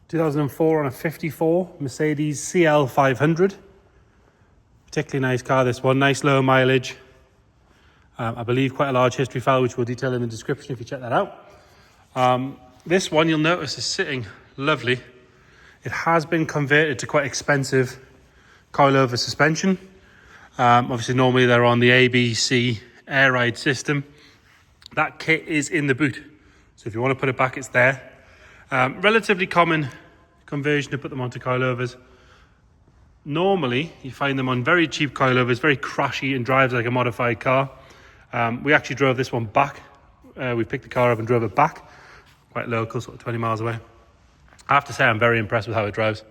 2004 on a 54 Mercedes CL500. Particularly nice car, this one. Nice low mileage. I believe quite a large history file, which we'll detail in the description if you check that out. This one you'll notice is sitting lovely. It has been converted to quite expensive coilover suspension. Obviously normally they're on the ABC air ride system. That kit is in the boot, so if you want to put it back, it's there. Relatively common conversion to put them onto coilovers. Normally you find them on very cheap coilovers, very crashy and drives like a modified car. We actually drove this one back. We picked the car up and drove it back, quite local, sort of 20 miles away. I have to say I'm very impressed with how it drives.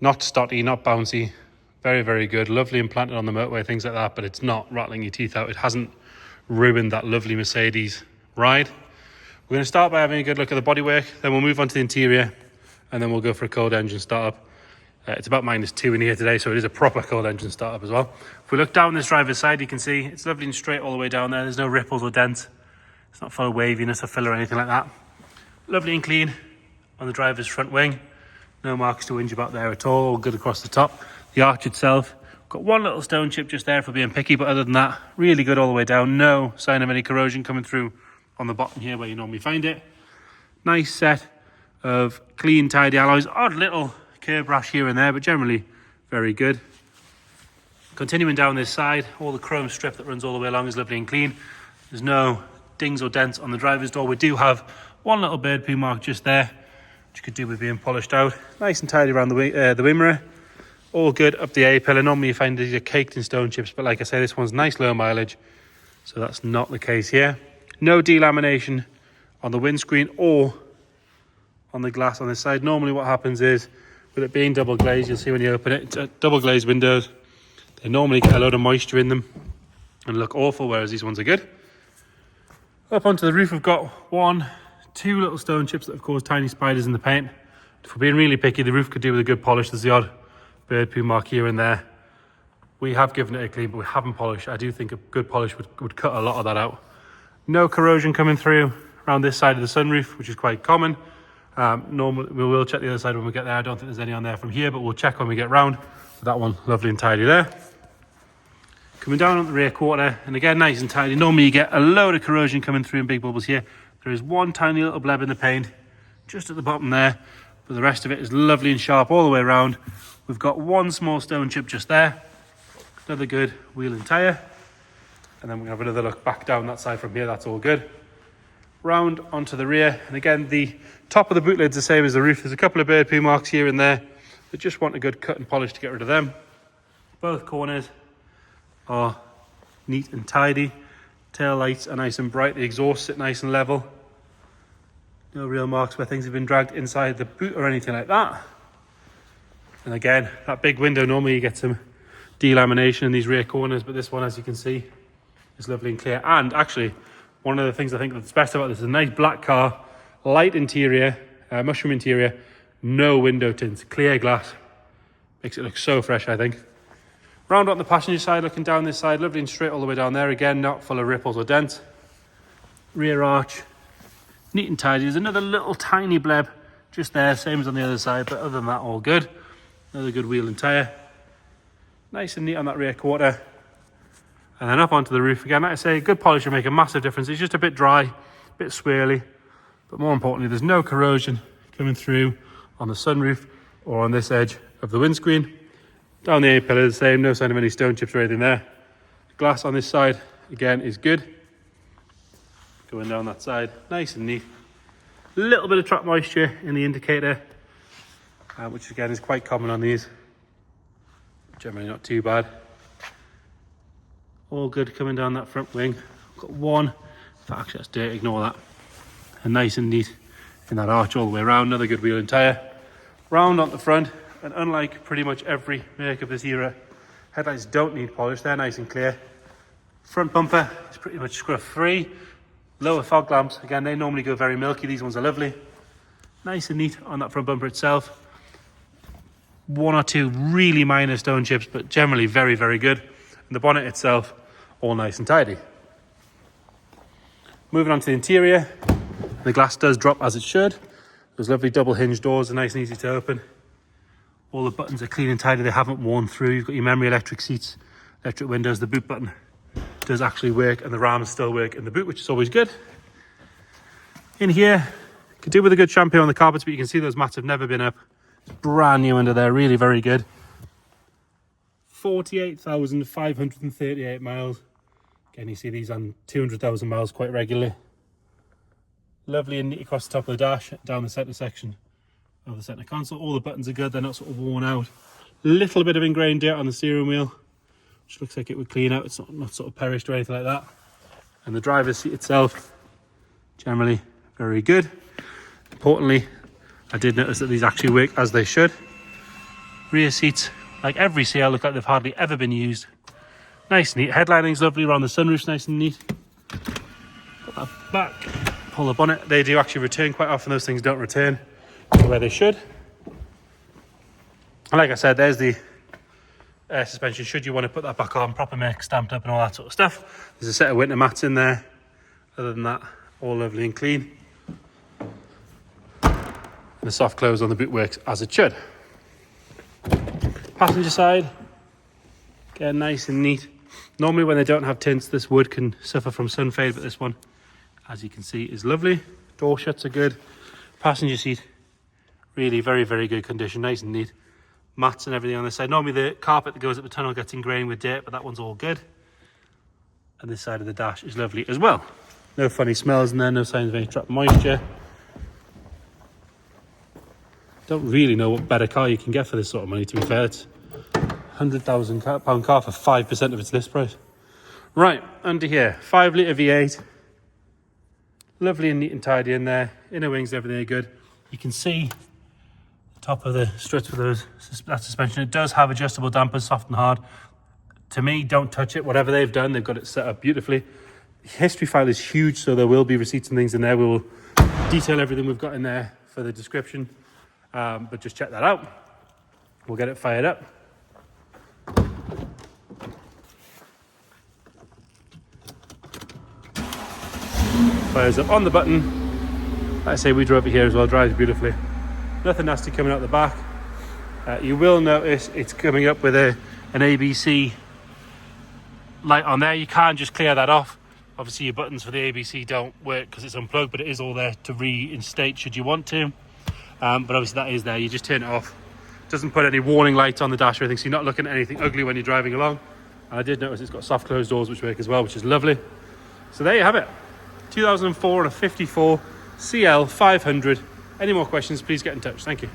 Not stotty, not bouncy, very, very good. Lovely implanted on the motorway, things like that, but it's not rattling your teeth out. It hasn't ruined that lovely Mercedes ride. We're going to start by having a good look at the bodywork, then we'll move on to the interior, and then we'll go for a cold engine startup. It's about -2 in here today, so it is a proper cold engine startup as well. If we look down this driver's side, you can see it's lovely and straight all the way down there. There's no ripples or dents. It's not full of waviness or fill or anything like that. Lovely and clean on the driver's front wing. No marks to whinge about there at all. All good across the top. The arch itself, got one little stone chip just there for being picky, but other than that, really good all the way down. No sign of any corrosion coming through on the bottom here where you normally find it. Nice set of clean, tidy alloys. Odd little curb rash here and there, but generally very good. Continuing down this side, all the chrome strip that runs all the way along is lovely and clean. There's no dings or dents on the driver's door. We do have one little bird poo mark just there, which could do with being polished out. Nice and tidy around the wing mirror. All good up the A-pillar. Normally you find these are caked in stone chips, but like I say, this one's nice low mileage, so that's not the case here. No delamination on the windscreen or on the glass on this side. Normally what happens is, with it being double glazed, you'll see when you open it, it's double glazed windows. They normally get a load of moisture in them and look awful, whereas these ones are good. Up onto the roof, we've got two little stone chips that have caused tiny spiders in the paint. If we're being really picky, the roof could do with a good polish. There's the odd bird poo mark here and there. We have given it a clean, but we haven't polished. I do think a good polish would cut a lot of that out. No corrosion coming through around this side of the sunroof, which is quite common. Normally we will check the other side when we get there. I don't think there's any on there from here, but we'll check when we get round. So that one lovely and tidy there. Coming down on the rear quarter, and again nice and tidy. Normally you get a load of corrosion coming through in big bubbles here. There is one tiny little bleb in the paint just at the bottom there, but the rest of it is lovely and sharp all the way around. We've got one small stone chip just there. Another good wheel and tyre. And then we're going to have another look back down that side from here. That's all good. Round onto the rear, and again the top of the boot lid's the same as the roof. There's a couple of bird poo marks here and there that just want a good cut and polish to get rid of them. Both corners are neat and tidy. Tail lights are nice and bright. The exhaust sit nice and level. No real marks where things have been dragged inside the boot or anything like that. And again, that big window, normally you get some delamination in these rear corners, but this one, as you can see, is lovely and clear. And actually, one of the things I think that's best about this is a nice black car, light interior, mushroom interior, no window tints, clear glass. Makes it look so fresh, I think. Round on the passenger side, looking down this side, lovely and straight all the way down there. Again, not full of ripples or dents. Rear arch, neat and tidy. There's another little tiny bleb just there, same as on the other side, but other than that, all good. Another good wheel and tyre. Nice and neat on that rear quarter. And then up onto the roof again. Like I say, good polish will make a massive difference. It's just a bit dry, a bit swirly, but more importantly, there's no corrosion coming through on the sunroof or on this edge of the windscreen. Down the A-pillar, the same, no sign of any stone chips or anything there. Glass on this side, again, is good. Going down that side, nice and neat. A little bit of trap moisture in the indicator, which again is quite common on these. Generally not too bad. All good coming down that front wing. Got one, actually that's dirt, ignore that. And nice and neat in that arch all the way around. Another good wheel and tyre. Round on the front, and unlike pretty much every make of this era, headlights don't need polish, they're nice and clear. Front bumper is pretty much scruff free. Lower fog lamps, again, they normally go very milky. These ones are lovely. Nice and neat on that front bumper itself. One or two really minor stone chips, but generally very, very good. And the bonnet itself, all nice and tidy. Moving on to the interior, the glass does drop as it should. Those lovely double hinge doors are nice and easy to open. All the buttons are clean and tidy, they haven't worn through. You've got your memory electric seats, electric windows. The boot button does actually work, and the rams still work in the boot, which is always good. In here, could do with a good shampoo on the carpets, but you can see those mats have never been up. It's brand new under there, really very good. 48,538 miles. Again, you see these on 200,000 miles quite regularly. Lovely and neat across the top of the dash, down the centre section of the centre console. All the buttons are good, they're not sort of worn out. Little bit of ingrained dirt on the steering wheel, which looks like it would clean out. It's not sort of perished or anything like that. And the driver's seat itself, generally very good. Importantly, I did notice that these actually work as they should. Rear seats, like every CL, look like they've hardly ever been used. Nice and neat. Headlining's lovely around the sunroof's nice and neat. Put that back, pull the bonnet. They do actually return quite often. Those things don't return to where they should. And like I said, there's the air suspension should you want to put that back on, proper make, stamped up and all that sort of stuff. There's a set of winter mats in there. Other than that, all lovely and clean. And the soft close on the boot works as it should. Passenger side, again, nice and neat. Normally when they don't have tints, this wood can suffer from sun fade, but this one, as you can see, is lovely. Door shuts are good. Passenger seat, really very, very good condition, nice and neat. Mats and everything on this side. Normally the carpet that goes up the tunnel gets ingrained with dirt, but that one's all good. And this side of the dash is lovely as well. No funny smells in there, no signs of any trapped moisture. Don't really know what better car you can get for this sort of money, to be fair. It's £100,000 car for 5% of its list price. Right, under here, 5 litre V8. Lovely and neat and tidy in there. Inner wings, everything are good. You can see the top of the struts for that suspension. It does have adjustable dampers, soft and hard. To me, don't touch it. Whatever they've done, they've got it set up beautifully. The history file is huge, so there will be receipts and things in there. We will detail everything we've got in there for the description. But just check that out. We'll get it fired up. Fires up on the button. Like I say, we drove it here as well, drives beautifully. Nothing nasty coming out the back. You will notice it's coming up with an ABC light on there. You can't just clear that off. Obviously your buttons for the ABC don't work because it's unplugged, but it is all there to reinstate should you want to. But obviously that is there, you just turn it off. It doesn't put any warning lights on the dash or anything, so you're not looking at anything ugly when you're driving along. And I did notice it's got soft closed doors which work as well, which is lovely. So there you have it. 2004 and a 54 CL500. Any more questions, please get in touch. Thank you.